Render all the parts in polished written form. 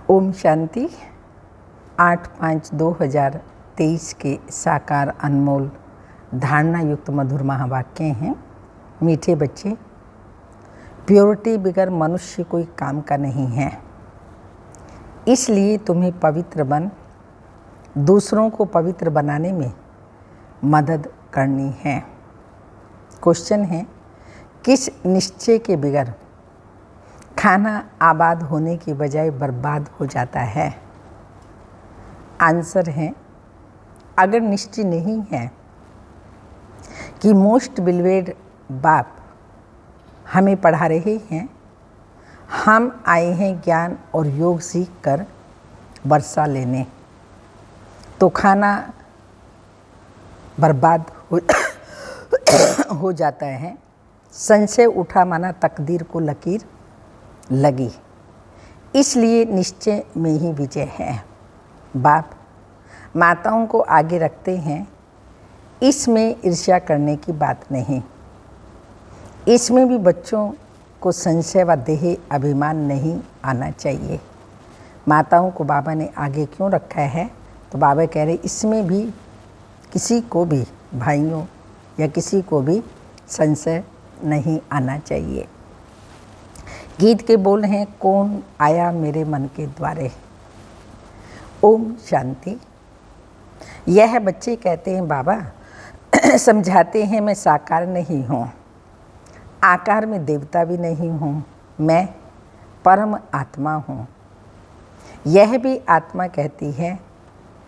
ओम शांति। 8/5/2023 के साकार अनमोल धारणा युक्त मधुर महावाक्य हैं। मीठे बच्चे, प्योरिटी बगैर मनुष्य कोई काम का नहीं है, इसलिए तुम्हें पवित्र बन दूसरों को पवित्र बनाने में मदद करनी है। क्वेश्चन है, किस निश्चय के बगैर खाना आबाद होने की बजाय बर्बाद हो जाता है? आंसर है, अगर निश्चय नहीं है कि मोस्ट बिलवेड बाप हमें पढ़ा रहे हैं, हम आए हैं ज्ञान और योग सीख कर वर्षा लेने, तो खाना बर्बाद हो जाता है। संशय उठा माना तकदीर को लकीर लगी, इसलिए निश्चय में ही विजय है। बाप माताओं को आगे रखते हैं, इसमें ईर्ष्या करने की बात नहीं। इसमें भी बच्चों को संशय व देह अभिमान नहीं आना चाहिए। माताओं को बाबा ने आगे क्यों रखा है? तो बाबा कह रहे इसमें भी किसी को भी, भाइयों या किसी को भी संशय नहीं आना चाहिए। गीत के बोल हैं, कौन आया मेरे मन के द्वारे। ओम शांति। यह बच्चे कहते हैं बाबा समझाते हैं मैं साकार नहीं हूँ, आकार में देवता भी नहीं हूँ, मैं परम आत्मा हूँ। यह भी आत्मा कहती है,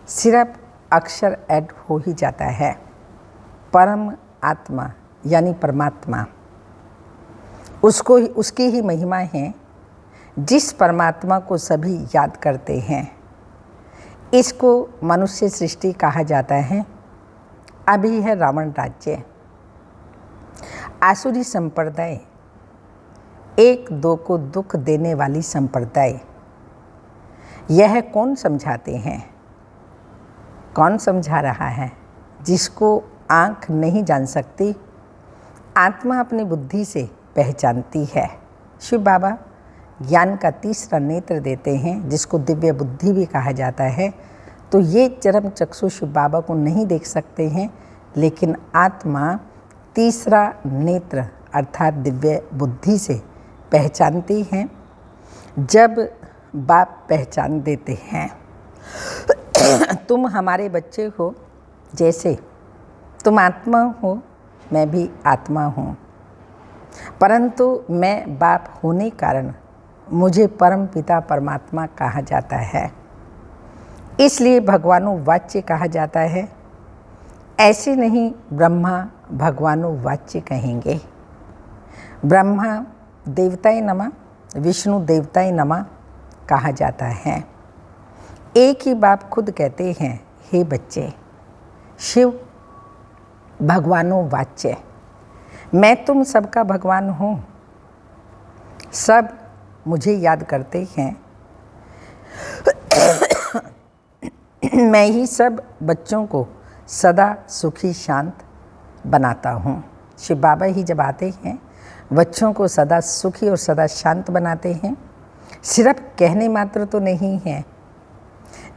सिर्फ अक्षर ऐड हो ही जाता है। परम आत्मा यानी परमात्मा, उसकी ही महिमा है। जिस परमात्मा को सभी याद करते हैं, इसको मनुष्य सृष्टि कहा जाता है। अभी है रावण राज्य, आसुरी संप्रदाय, एक दो को दुख देने वाली संप्रदाय। यह कौन समझाते हैं? कौन समझा रहा है? जिसको आँख नहीं जान सकती, आत्मा अपनी बुद्धि से पहचानती है। शिव बाबा ज्ञान का तीसरा नेत्र देते हैं, जिसको दिव्य बुद्धि भी कहा जाता है। तो ये चरम चक्षु शिव बाबा को नहीं देख सकते हैं, लेकिन आत्मा तीसरा नेत्र अर्थात दिव्य बुद्धि से पहचानती हैं। जब बाप पहचान देते हैं तुम हमारे बच्चे हो, जैसे तुम आत्मा हो, मैं भी आत्मा हूँ, परंतु मैं बाप होने कारण मुझे परम पिता परमात्मा कहा जाता है, इसलिए भगवानो वाच्य कहा जाता है। ऐसे नहीं ब्रह्मा भगवानो वाच्य कहेंगे। ब्रह्मा देवताय नमः, विष्णु देवताय नमः कहा जाता है। एक ही बाप खुद कहते हैं, हे बच्चे, शिव भगवानो वाच्य, मैं तुम सबका भगवान हूँ। सब मुझे याद करते हैं। मैं ही सब बच्चों को सदा सुखी शांत बनाता हूँ। शिव बाबा ही जब आते हैं, बच्चों को सदा सुखी और सदा शांत बनाते हैं। सिर्फ कहने मात्र तो नहीं है।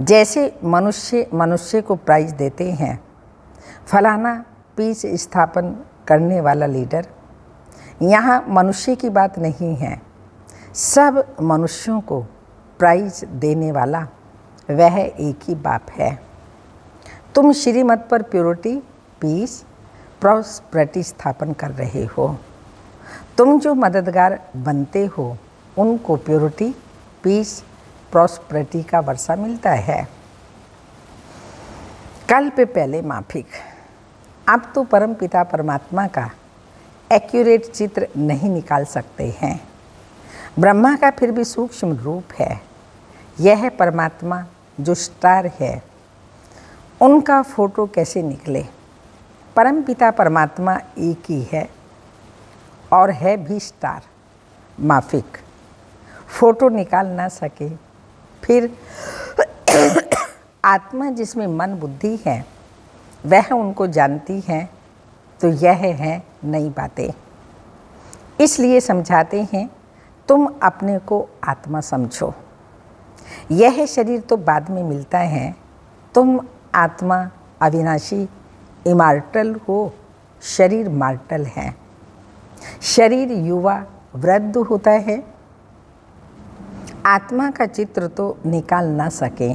जैसे मनुष्य को प्राइज देते हैं, फलाना पीस स्थापन करने वाला लीडर, यहाँ मनुष्य की बात नहीं है। सब मनुष्यों को प्राइज देने वाला वह एक ही बाप है। तुम श्रीमत पर प्योरिटी, पीस, प्रॉस्पेरिटी स्थापन कर रहे हो। तुम जो मददगार बनते हो, उनको प्योरिटी, पीस, प्रॉस्पेरिटी का वर्षा मिलता है। कल पे पहले माफिक, अब तो परम पिता परमात्मा का एक्यूरेट चित्र नहीं निकाल सकते हैं। ब्रह्मा का फिर भी सूक्ष्म रूप है। यह परमात्मा जो स्टार है, उनका फोटो कैसे निकले? परम पिता परमात्मा एक ही है और है भी स्टार। माफिक फोटो निकाल ना सके, फिर आत्मा जिसमें मन बुद्धि है वह उनको जानती है, तो यह है नई बातें। इसलिए समझाते हैं, तुम अपने को आत्मा समझो। यह शरीर तो बाद में मिलता है। तुम आत्मा अविनाशी इमॉर्टल हो, शरीर मॉर्टल है। शरीर युवा वृद्ध होता है। आत्मा का चित्र तो निकाल ना सके।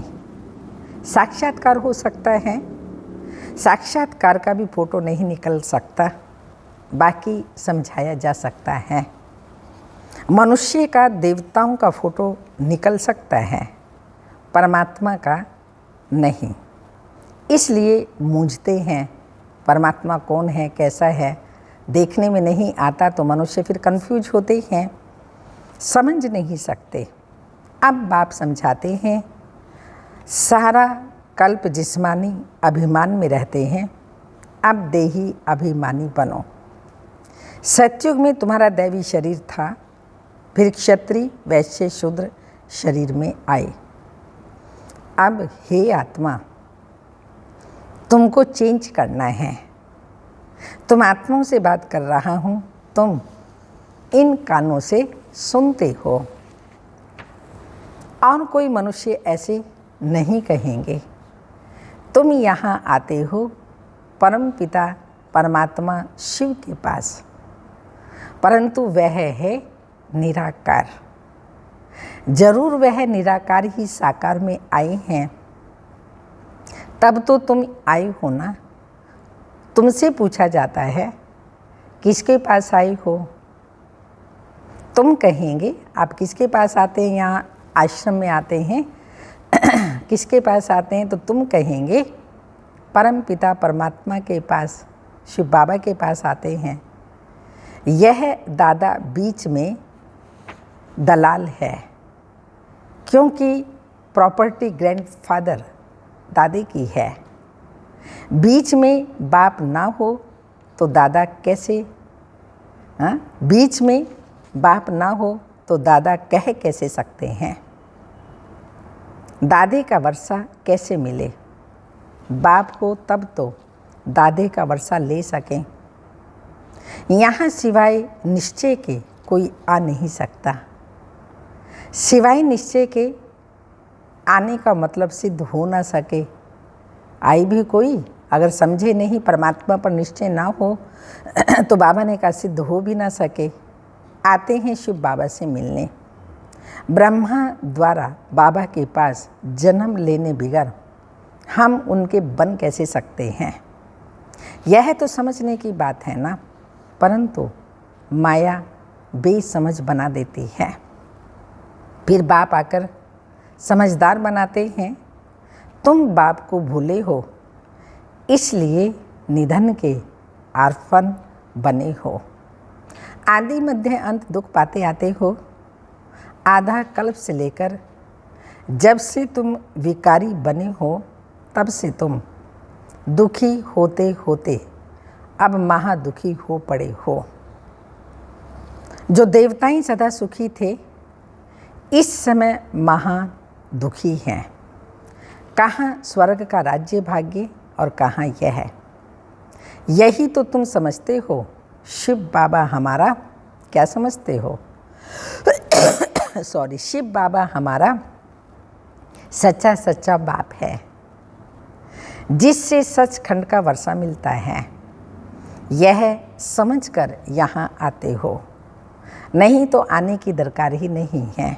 साक्षात्कार हो सकता है, साक्षात्कार का भी फोटो नहीं निकल सकता, बाकी समझाया जा सकता है। मनुष्य का देवताओं का फोटो निकल सकता है, परमात्मा का नहीं। इसलिए मूंझते हैं, परमात्मा कौन है, कैसा है, देखने में नहीं आता तो मनुष्य फिर कंफ्यूज होते हैं, समझ नहीं सकते। अब बाप समझाते हैं, सारा कल्प जिस्मानी अभिमान में रहते हैं, अब देही अभिमानी बनो। सतयुग में तुम्हारा दैवी शरीर था, फिर क्षत्रिय वैश्य शूद्र शरीर में आए। अब हे आत्मा, तुमको चेंज करना है। तुम आत्माओं से बात कर रहा हूँ, तुम इन कानों से सुनते हो। और कोई मनुष्य ऐसे नहीं कहेंगे। तुम यहाँ आते हो परम पिता परमात्मा शिव के पास, परंतु वह है निराकार। जरूर वह निराकार ही साकार में आए हैं, तब तो तुम आए हो ना। तुमसे पूछा जाता है किसके पास आई हो, तुम कहेंगे आप किसके पास आते हैं, यहाँ आश्रम में आते हैं किसके पास आते हैं, तो तुम कहेंगे परम पिता परमात्मा के पास, शिव बाबा के पास आते हैं। यह दादा बीच में दलाल है, क्योंकि प्रॉपर्टी ग्रैंडफादर दादे की है। बीच में बाप ना हो तो दादा कैसे, बीच में बाप ना हो तो दादा कह कैसे सकते हैं। दादे का वर्षा कैसे मिले, बाप हो तब तो दादे का वर्षा ले सकें। यहाँ सिवाय निश्चय के कोई आ नहीं सकता। सिवाय निश्चय के आने का मतलब सिद्ध हो ना सके। आई भी कोई अगर समझे नहीं, परमात्मा पर निश्चय ना हो तो बाबा ने कहा सिद्ध हो भी ना सके। आते हैं शिव बाबा से मिलने। ब्रह्मा द्वारा बाबा के पास जन्म लेने बिगर हम उनके बन कैसे सकते हैं। यह तो समझने की बात है ना, परंतु माया बेसमझ बना देती है। फिर बाप आकर समझदार बनाते हैं। तुम बाप को भूले हो, इसलिए निधन के आर्फन बने हो। आदि मध्य अंत दुख पाते आते हो। आधा कल्प से लेकर जब से तुम विकारी बने हो, तब से तुम दुखी होते होते अब महादुखी हो पड़े हो। जो देवताएं सदा सुखी थे, इस समय महादुखी हैं। कहाँ स्वर्ग का राज्य भाग्य और कहाँ यह है। यही तो तुम समझते हो शिव बाबा हमारा, क्या समझते हो सॉरी, शिव बाबा हमारा सच्चा सच्चा बाप है, जिससे सचखंड का वर्षा मिलता है। यह समझकर यहाँ आते हो, नहीं तो आने की दरकार ही नहीं है।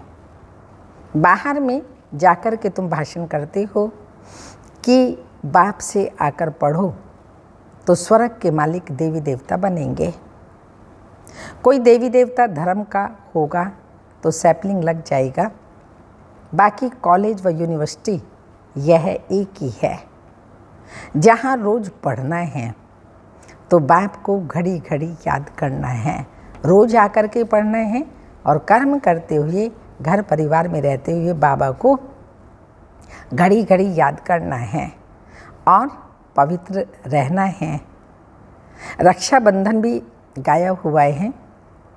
बाहर में जाकर के तुम भाषण करते हो कि बाप से आकर पढ़ो तो स्वर्ग के मालिक देवी देवता बनेंगे। कोई देवी देवता धर्म का होगा तो सैपलिंग लग जाएगा। बाकी कॉलेज व यूनिवर्सिटी यह एक ही है। जहाँ रोज़ पढ़ना है तो बाप को घड़ी घड़ी याद करना है। रोज़ आकर के पढ़ना है और कर्म करते हुए घर परिवार में रहते हुए बाबा को घड़ी घड़ी याद करना है और पवित्र रहना है। रक्षाबंधन भी गाया हुआ है।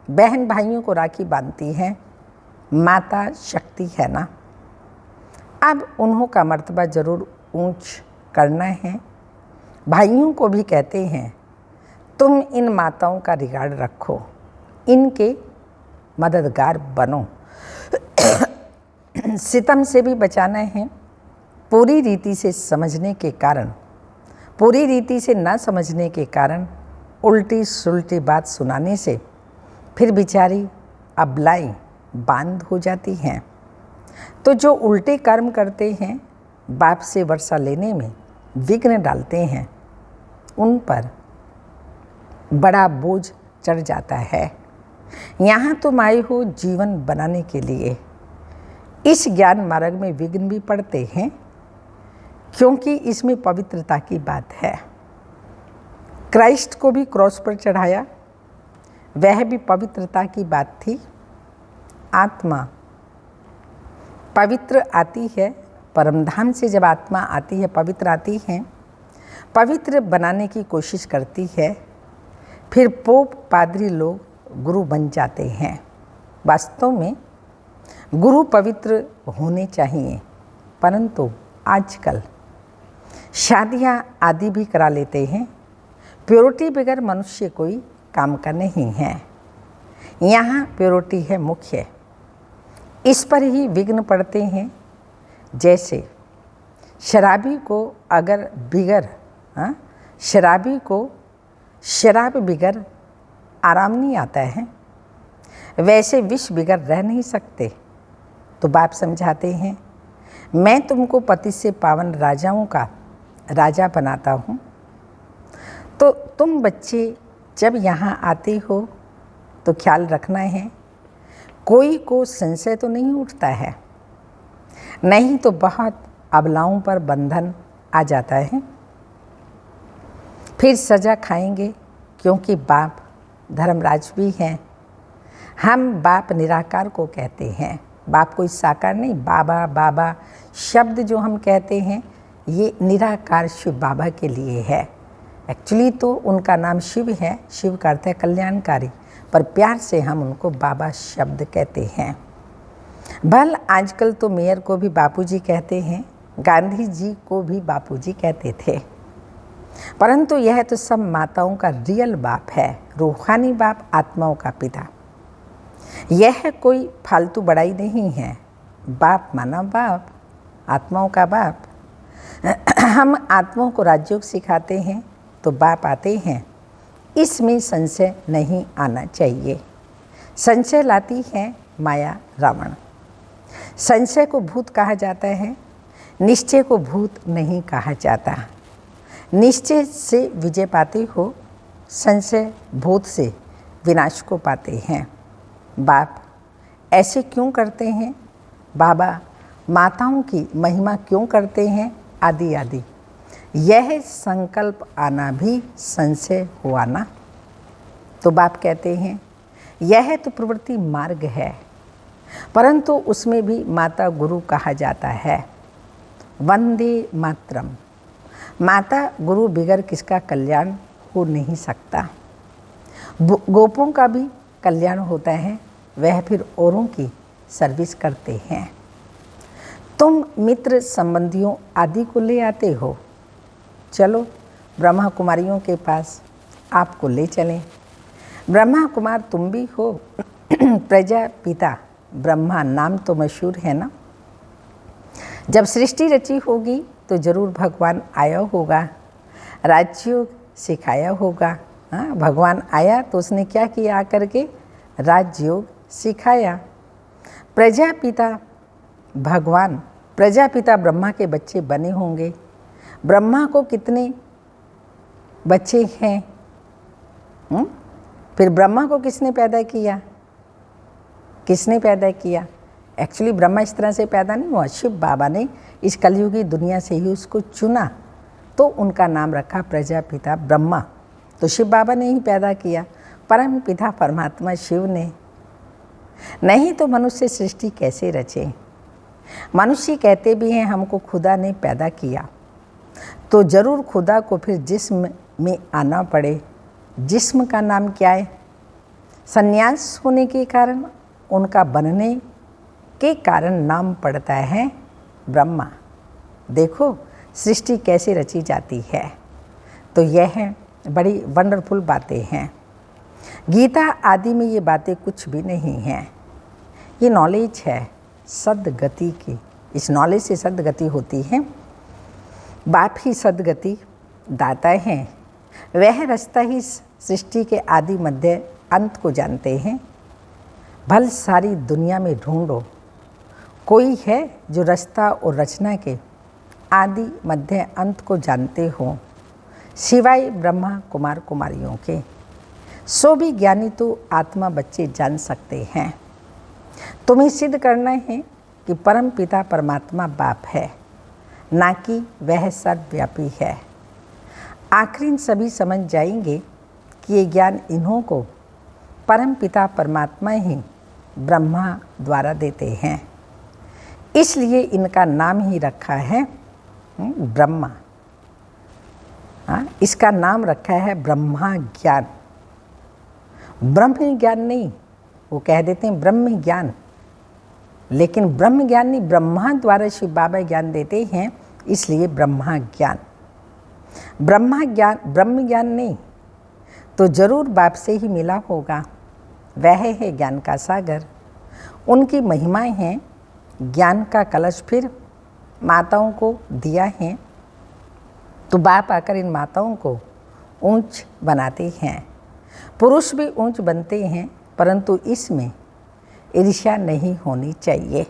बहन भाइयों को राखी बांधती है, माता शक्ति है ना। अब उन्हों का मर्तबा जरूर ऊंच करना है। भाइयों को भी कहते हैं तुम इन माताओं का रिगार्ड रखो, इनके मददगार बनो। सितम से भी बचाना है। पूरी रीति से समझने के कारण, पूरी रीति से ना समझने के कारण उल्टी सुलटी बात सुनाने से फिर बेचारी अबलाई बांध हो जाती हैं। तो जो उल्टे कर्म करते हैं, बाप से वर्षा लेने में विघ्न डालते हैं, उन पर बड़ा बोझ चढ़ जाता है। यहाँ तुम आए हो जीवन बनाने के लिए। इस ज्ञान मार्ग में विघ्न भी पड़ते हैं, क्योंकि इसमें पवित्रता की बात है। क्राइस्ट को भी क्रॉस पर चढ़ाया, वह भी पवित्रता की बात थी। आत्मा पवित्र आती है, परमधाम से जब आत्मा आती है, पवित्र आती है, पवित्र बनाने की कोशिश करती है, फिर पोप पादरी लोग गुरु बन जाते हैं। वास्तव में गुरु पवित्र होने चाहिए, परंतु आजकल शादियां आदि भी करा लेते हैं। प्योरिटी बगैर मनुष्य कोई काम का नहीं है। यहाँ प्योरिटी है मुख्य, इस पर ही विघ्न पड़ते हैं। जैसे शराबी को अगर बिगर शराबी को शराब बिगर आराम नहीं आता है, वैसे विष बिगर रह नहीं सकते। तो बाप समझाते हैं, मैं तुमको पति से पावन राजाओं का राजा बनाता हूँ। तो तुम बच्चे जब यहाँ आते हो तो ख्याल रखना है, कोई को संशय तो नहीं उठता है, नहीं तो बहुत अबलाओं पर बंधन आ जाता है। फिर सज़ा खाएंगे, क्योंकि बाप धर्मराज भी हैं। हम बाप निराकार को कहते हैं, बाप कोई साकार नहीं। बाबा बाबा शब्द जो हम कहते हैं, ये निराकार शिव बाबा के लिए है। एक्चुअली तो उनका नाम शिव है, शिव का अर्थ है कल्याणकारी, पर प्यार से हम उनको बाबा शब्द कहते हैं। भल आजकल तो मेयर को भी बापूजी कहते हैं, गांधी जी को भी बापूजी कहते थे, परंतु यह तो सब माताओं का रियल बाप है, रूहानी बाप, आत्माओं का पिता। यह कोई फालतू बड़ाई नहीं है। बाप माना बाप, आत्माओं का बाप। हम आत्माओं को राजयोग सिखाते हैं तो बाप आते हैं, इसमें संशय नहीं आना चाहिए। संशय लाती है माया रावण। संशय को भूत कहा जाता है, निश्चय को भूत नहीं कहा जाता। निश्चय से विजय पाते हो, संशय भूत से विनाश को पाते हैं। बाप ऐसे क्यों करते हैं, बाबा माताओं की महिमा क्यों करते हैं, आदि आदि। यह संकल्प आना भी संशय हुआ ना। तो बाप कहते हैं, यह तो प्रवृत्ति मार्ग है, परंतु उसमें भी माता गुरु कहा जाता है। वंदे मातरम। माता गुरु बिगर किसका कल्याण हो नहीं सकता। गोपों का भी कल्याण होता है, वह फिर औरों की सर्विस करते हैं। तुम मित्र संबंधियों आदि को ले आते हो, चलो ब्रह्मा कुमारियों के पास आपको ले चलें। ब्रह्मा कुमार तुम भी हो, प्रजापिता ब्रह्मा नाम तो मशहूर है ना। जब सृष्टि रची होगी तो जरूर भगवान आया होगा, राजयोग सिखाया होगा। हाँ, भगवान आया तो उसने क्या किया, आकर के राजयोग सिखाया। प्रजापिता भगवान, प्रजापिता ब्रह्मा के बच्चे बने होंगे। ब्रह्मा को कितने बच्चे हैं? फिर ब्रह्मा को किसने पैदा किया, किसने पैदा किया? एक्चुअली ब्रह्मा इस तरह से पैदा नहीं हुआ, शिव बाबा ने इस कलयुगी दुनिया से ही उसको चुना, तो उनका नाम रखा प्रजापिता ब्रह्मा। तो शिव बाबा ने ही पैदा किया, परम पिता परमात्मा शिव ने। नहीं तो मनुष्य सृष्टि कैसे रचे? मनुष्य कहते भी हैं हमको खुदा ने पैदा किया, तो जरूर खुदा को फिर जिस्म में आना पड़े। जिस्म का नाम क्या है? संन्यास होने के कारण, उनका बनने के कारण नाम पड़ता है ब्रह्मा। देखो सृष्टि कैसे रची जाती है। तो यह बड़ी वंडरफुल बातें हैं। गीता आदि में ये बातें कुछ भी नहीं हैं, ये नॉलेज है। सद्गति की, इस नॉलेज से सद्गति होती है। बाप ही सद्गति दाता हैं, वह रास्ता ही सृष्टि के आदि मध्य अंत को जानते हैं। भल सारी दुनिया में ढूंढो, कोई है जो रास्ता और रचना के आदि मध्य अंत को जानते हो, सिवाय ब्रह्मा कुमार कुमारियों के। सो भी ज्ञानी तो आत्मा बच्चे जान सकते हैं। तुम्हें सिद्ध करना है कि परम पिता परमात्मा बाप है, ना कि वह सर्वव्यापी है। आखिर सभी समझ जाएंगे कि ये ज्ञान इन्हों को परम पिता परमात्मा ही ब्रह्मा द्वारा देते हैं, इसलिए इनका नाम ही रखा है ब्रह्मा। इसका नाम रखा है ब्रह्मा ज्ञान। ब्रह्म ज्ञान नहीं, वो कह देते हैं ब्रह्म ज्ञान, लेकिन ब्रह्म ज्ञान नहीं, ब्रह्मा द्वारा शिव बाबा ज्ञान देते हैं, इसलिए ब्रह्मा ज्ञान। ब्रह्म ज्ञान नहीं तो जरूर बाप से ही मिला होगा। वह है ज्ञान का सागर, उनकी महिमाएं हैं। ज्ञान का कलश फिर माताओं को दिया है, तो बाप आकर इन माताओं को ऊंच बनाते हैं। पुरुष भी ऊंच बनते हैं, परंतु इसमें ईर्ष्या नहीं होनी चाहिए।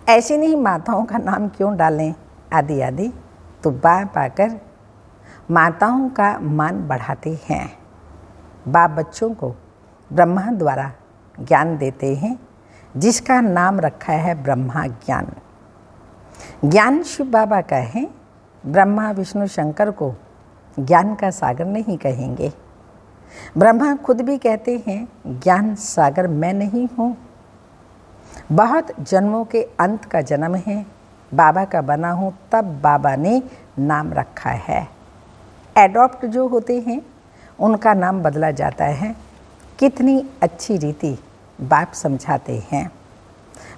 ऐसे नहीं माताओं का नाम क्यों डालें आदि आदि, तो बाप आकर माताओं का मान बढ़ाते हैं। बाप बच्चों को ब्रह्मा द्वारा ज्ञान देते हैं, जिसका नाम रखा है ब्रह्मा ज्ञान। ज्ञान शिव बाबा का है, ब्रह्मा विष्णु शंकर को ज्ञान का सागर नहीं कहेंगे। ब्रह्मा खुद भी कहते हैं ज्ञान सागर मैं नहीं हूँ। बहुत जन्मों के अंत का जन्म है, बाबा का बना हूँ, तब बाबा ने नाम रखा है। एडॉप्ट जो होते हैं उनका नाम बदला जाता है। कितनी अच्छी रीति बाप समझाते हैं।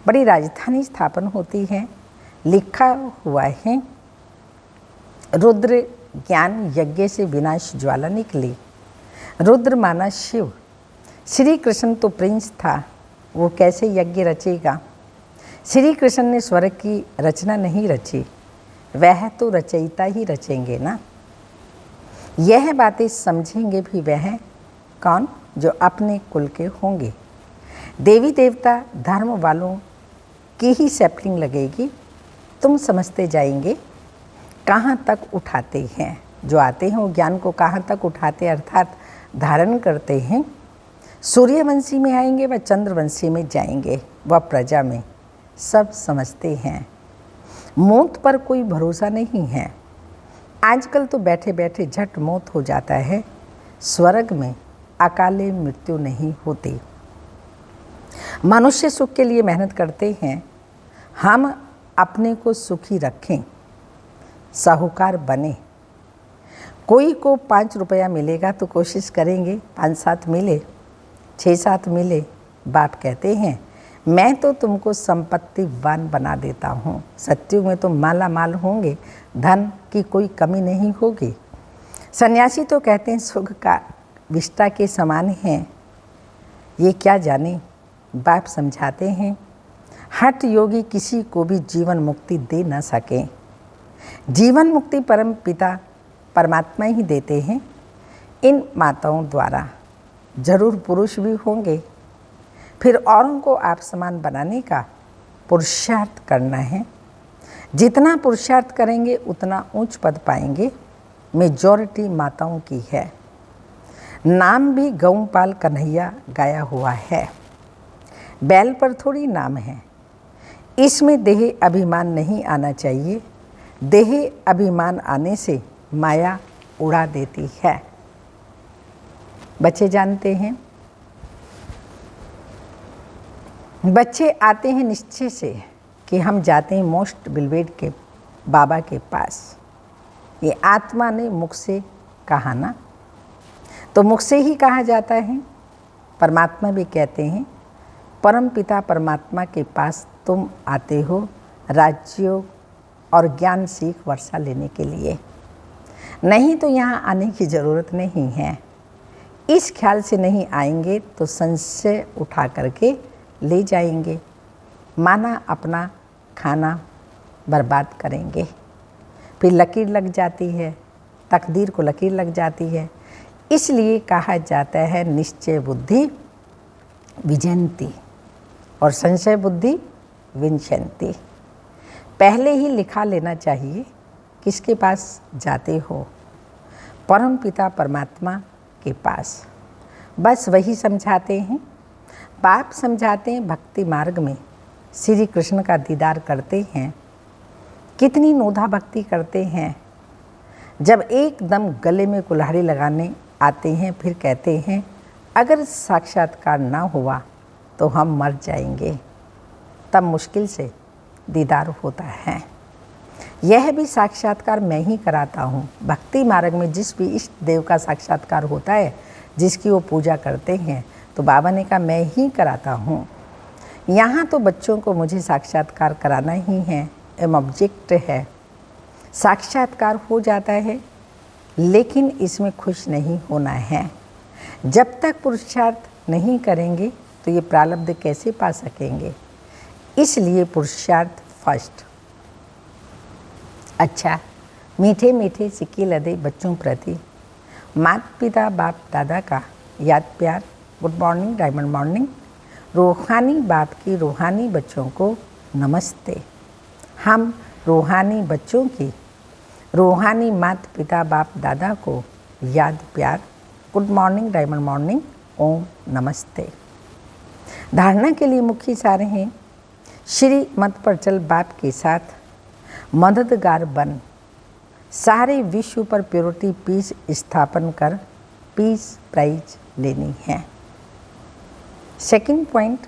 बड़ी राजधानी स्थापन होती है, लिखा हुआ है रुद्र ज्ञान यज्ञ से विनाश ज्वाला निकली। रुद्र माना शिव, श्री कृष्ण तो प्रिंस था, वो कैसे यज्ञ रचेगा। श्री कृष्ण ने स्वर्ग की रचना नहीं रची, वह तो रचयिता ही रचेंगे ना। यह बातें समझेंगे भी वह कौन जो अपने कुल के होंगे। देवी देवता धर्म वालों की ही सैपलिंग लगेगी, तुम समझते जाएंगे कहाँ तक उठाते हैं। जो आते हैं वो ज्ञान को कहाँ तक उठाते अर्थात धारण करते हैं। सूर्यवंशी में आएंगे व चंद्रवंशी में जाएंगे व प्रजा में, सब समझते हैं। मौत पर कोई भरोसा नहीं है। आजकल तो बैठे बैठे झट मौत हो जाता है, स्वर्ग में अकाले मृत्यु नहीं होती। मनुष्य सुख के लिए मेहनत करते हैं, हम अपने को सुखी रखें, साहूकार बने। कोई को 5 रुपया मिलेगा तो कोशिश करेंगे 5-7 मिले, 6-7 मिले। बाप कहते हैं मैं तो तुमको संपत्तिवान बना देता हूँ। सत्युग में तो माला माल होंगे, धन की कोई कमी नहीं होगी। सन्यासी तो कहते हैं सुख का विष्टा के समान है, ये क्या जाने। बाप समझाते हैं हठ योगी किसी को भी जीवन मुक्ति दे न सके। जीवन मुक्ति परम पिता परमात्मा ही देते हैं। इन माताओं द्वारा जरूर पुरुष भी होंगे, फिर औरों को आप समान बनाने का पुरुषार्थ करना है। जितना पुरुषार्थ करेंगे उतना ऊंच पद पाएंगे। मेजॉरिटी माताओं की है। नाम भी गौपाल कन्हैया गाया हुआ है, बैल पर थोड़ी नाम है। इसमें देह अभिमान नहीं आना चाहिए। देह अभिमान आने से माया उड़ा देती है। बच्चे जानते हैं, बच्चे आते हैं निश्चय से कि हम जाते हैं मोस्ट बिलवेड के बाबा के पास। ये आत्मा ने मुख से कहा ना, तो मुख से ही कहा जाता है। परमात्मा भी कहते हैं परम पिता परमात्मा के पास तुम आते हो राजयोग और ज्ञान सीख वर्षा लेने के लिए, नहीं तो यहाँ आने की ज़रूरत नहीं है। इस ख्याल से नहीं आएंगे तो संशय उठा करके ले जाएंगे। माना अपना खाना बर्बाद करेंगे। फिर लकीर लग जाती है, तकदीर को लकीर लग जाती है। इसलिए कहा जाता है निश्चय बुद्धि विजयंती और संशय बुद्धि विनश्यंती। पहले ही लिखा लेना चाहिए किसके पास जाते हो, परम पिता परमात्मा के पास। बस वही समझाते हैं, बाप समझाते हैं भक्ति मार्ग में श्री कृष्ण का दीदार करते हैं। कितनी नोधा भक्ति करते हैं, जब एकदम गले में कुल्हाड़ी लगाने आते हैं फिर कहते हैं अगर साक्षात्कार ना हुआ तो हम मर जाएंगे। तब मुश्किल से दीदार होता है। यह भी साक्षात्कार मैं ही कराता हूँ। भक्ति मार्ग में जिस भी इष्ट देव का साक्षात्कार होता है, जिसकी वो पूजा करते हैं, तो बाबा ने कहा मैं ही कराता हूँ। यहाँ तो बच्चों को मुझे साक्षात्कार कराना ही है, एम ऑब्जेक्ट है। साक्षात्कार हो जाता है, लेकिन इसमें खुश नहीं होना है। जब तक पुरुषार्थ नहीं करेंगे तो ये प्रारब्ध कैसे पा सकेंगे। इसलिए पुरुषार्थ फर्स्ट। अच्छा, मीठे मीठे सिक्के लदे बच्चों प्रति माता पिता बाप दादा का याद प्यार, गुड मॉर्निंग, डायमंड मॉर्निंग। रूहानी बाप की रूहानी बच्चों को नमस्ते। हम रूहानी बच्चों की रूहानी माता पिता बाप दादा को याद प्यार, गुड मॉर्निंग, डायमंड मॉर्निंग, ओम नमस्ते। धारणा के लिए मुख्य सारे हैं श्री मत पर चल बाप के साथ मददगार बन, सारे विश्व पर प्योरिटी पीस स्थापन कर पीस प्राइज लेनी है। सेकंड पॉइंट,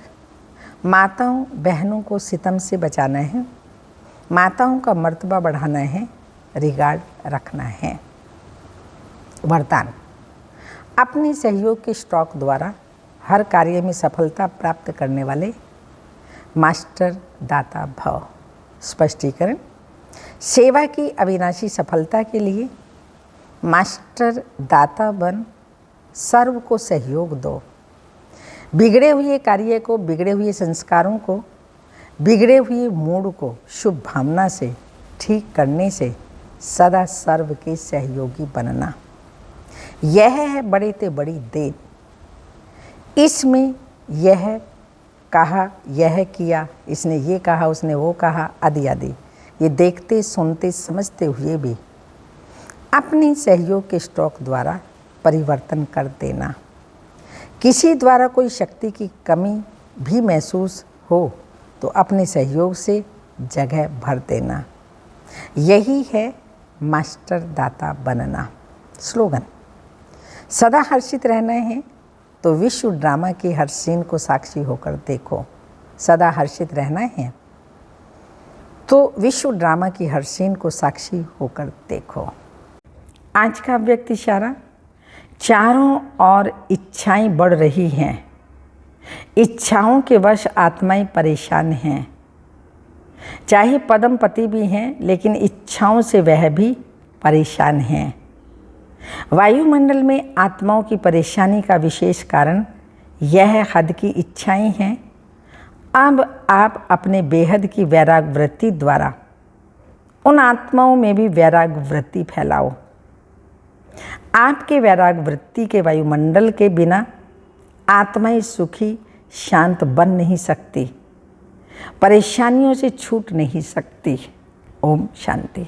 माताओं बहनों को सितम से बचाना है, माताओं का मर्तबा बढ़ाना है, रिगार्ड रखना है। वरदान, अपने सहयोग के स्टॉक द्वारा हर कार्य में सफलता प्राप्त करने वाले मास्टर दाता भव। स्पष्टीकरण, सेवा की अविनाशी सफलता के लिए मास्टर दाता बन सर्व को सहयोग दो। बिगड़े हुए कार्य को, बिगड़े हुए संस्कारों को, बिगड़े हुए मूड को शुभ भावना से ठीक करने से सदा सर्व के सहयोगी बनना, यह है बड़े ते बड़ी देन। इसमें यह कहा, यह किया, इसने ये कहा, उसने वो कहा, आदि आदि, ये देखते सुनते समझते हुए भी अपने सहयोग के स्टॉक द्वारा परिवर्तन कर देना। किसी द्वारा कोई शक्ति की कमी भी महसूस हो तो अपने सहयोग से जगह भर देना, यही है मास्टर दाता बनना। स्लोगन, सदा हर्षित रहना है तो विश्व ड्रामा की हर सीन को साक्षी होकर देखो। सदा हर्षित रहना है तो विश्व ड्रामा की हर सीन को साक्षी होकर देखो। आज का व्यक्ति इशारा, चारों ओर इच्छाएं बढ़ रही हैं, इच्छाओं के वश आत्माएं परेशान हैं। चाहे पदम पति भी हैं, लेकिन इच्छाओं से वह भी परेशान हैं। वायुमंडल में आत्माओं की परेशानी का विशेष कारण यह हद की इच्छाएं हैं। अब आप अपने बेहद की वैराग वृत्ति द्वारा उन आत्माओं में भी वैराग वृत्ति फैलाओ। आपके वैराग वृत्ति के वायुमंडल के बिना आत्माएं सुखी शांत बन नहीं सकती, परेशानियों से छूट नहीं सकती। ओम शांति।